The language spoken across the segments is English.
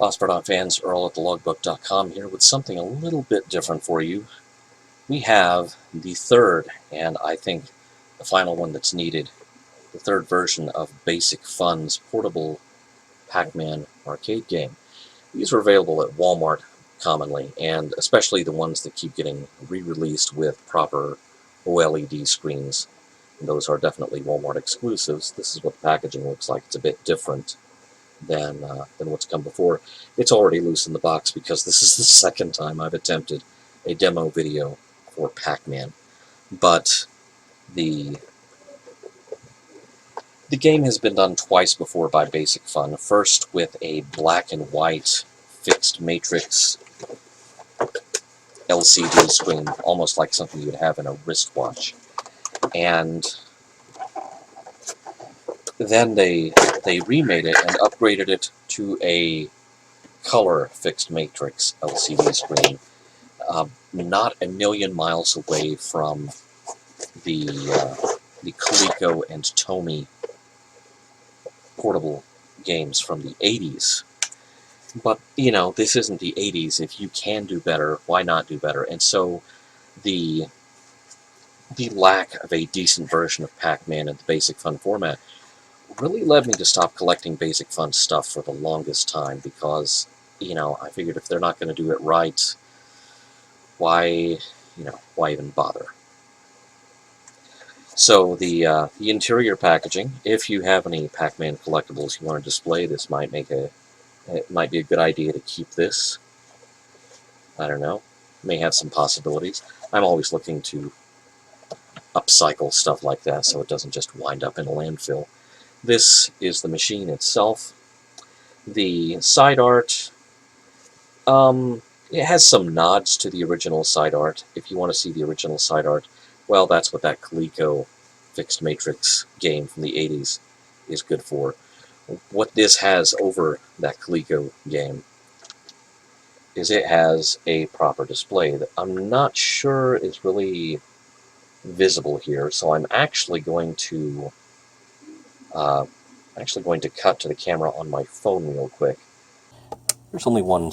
Phosphor fans, Earl at thelogbook.com here with something a little bit different for you. We have the third, and I think the final one that's needed, the third version of Basic Fun's portable Pac-Man arcade game. These are available at Walmart commonly, and especially the ones that keep getting re-released with proper OLED screens. And those are definitely Walmart exclusives. This is what the packaging looks like. It's a bit different than what's come before. It's already loose in the box because this is the second time I've attempted a demo video for Pac-Man. But the game has been done twice before by Basic Fun. First with a black and white fixed matrix LCD screen, almost like something you would have in a wristwatch. And then they remade it and upgraded it to a color fixed matrix LCD screen, not a million miles away from the Coleco and Tomy portable games from the 80s. But, you know, this isn't the 80s. If you can do better, why not do better? And so the lack of a decent version of Pac-Man in the Basic Fun format really led me to stop collecting Basic Fun stuff for the longest time because, you know, I figured if they're not going to do it right, why even bother? So the interior packaging, if you have any Pac-Man collectibles you want to display, this might be a good idea to keep this. I don't know, may have some possibilities. I'm always looking to upcycle stuff like that so it doesn't just wind up in a landfill. This is the machine itself. The side art, it has some nods to the original side art. If you want to see the original side art, well, that's what that Coleco fixed matrix game from the 80s is good for. What this has over that Coleco game is it has a proper display that I'm not sure is really visible here, so I'm actually going to cut to the camera on my phone real quick. There's only one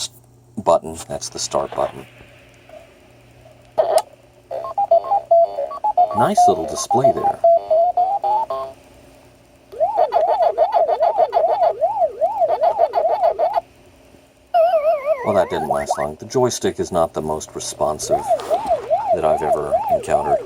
button, that's the start button. Nice little display there. Well, that didn't last long. The joystick is not the most responsive that I've ever encountered.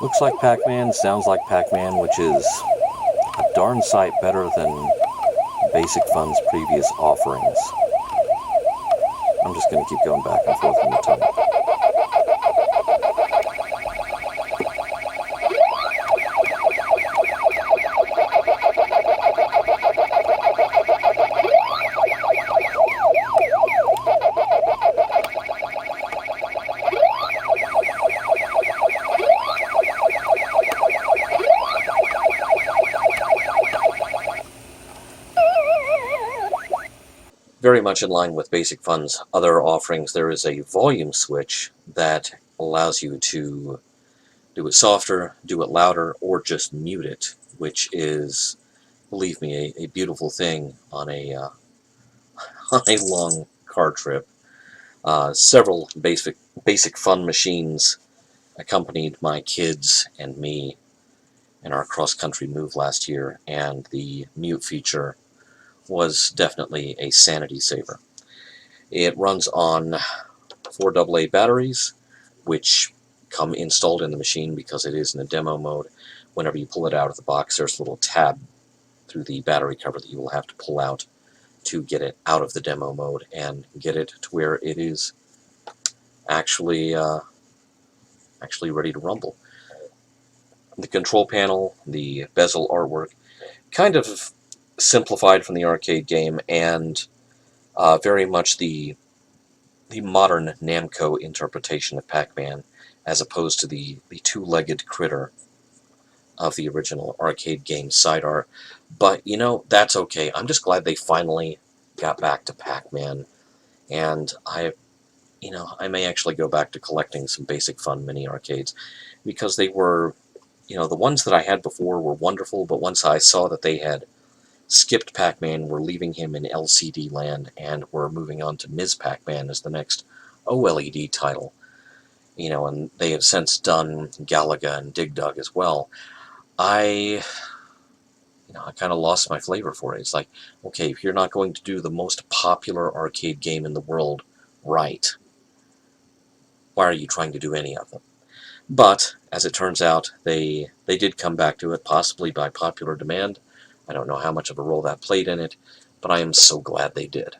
Looks like Pac-Man, sounds like Pac-Man, which is a darn sight better than Basic Fun's previous offerings. I'm just going to keep going back and forth in the tunnel. Very much in line with Basic Fun's other offerings, there is a volume switch that allows you to do it softer, do it louder, or just mute it, which is, believe me, a beautiful thing on a on a long car trip. Several Basic Fun machines accompanied my kids and me in our cross-country move last year, and the mute feature was definitely a sanity saver. It runs on 4 AA batteries, which come installed in the machine because it is in a demo mode. Whenever you pull it out of the box, there's a little tab through the battery cover that you will have to pull out to get it out of the demo mode and get it to where it is actually ready to rumble. The control panel, the bezel artwork, kind of simplified from the arcade game, and very much the modern Namco interpretation of Pac-Man, as opposed to the two-legged critter of the original arcade game side art. But, you know, that's okay. I'm just glad they finally got back to Pac-Man, and I may actually go back to collecting some Basic Fun mini arcades, because they were, the ones that I had before were wonderful, but once I saw that they had skipped Pac-Man, were leaving him in LCD land, and were moving on to Ms. Pac-Man as the next OLED title, and they have since done Galaga and Dig Dug as well. I I kind of lost my flavor for it. It's like, okay, if you're not going to do the most popular arcade game in the world right, why are you trying to do any of them? But, as it turns out, they did come back to it, possibly by popular demand. I don't know how much of a role that played in it, but I am so glad they did.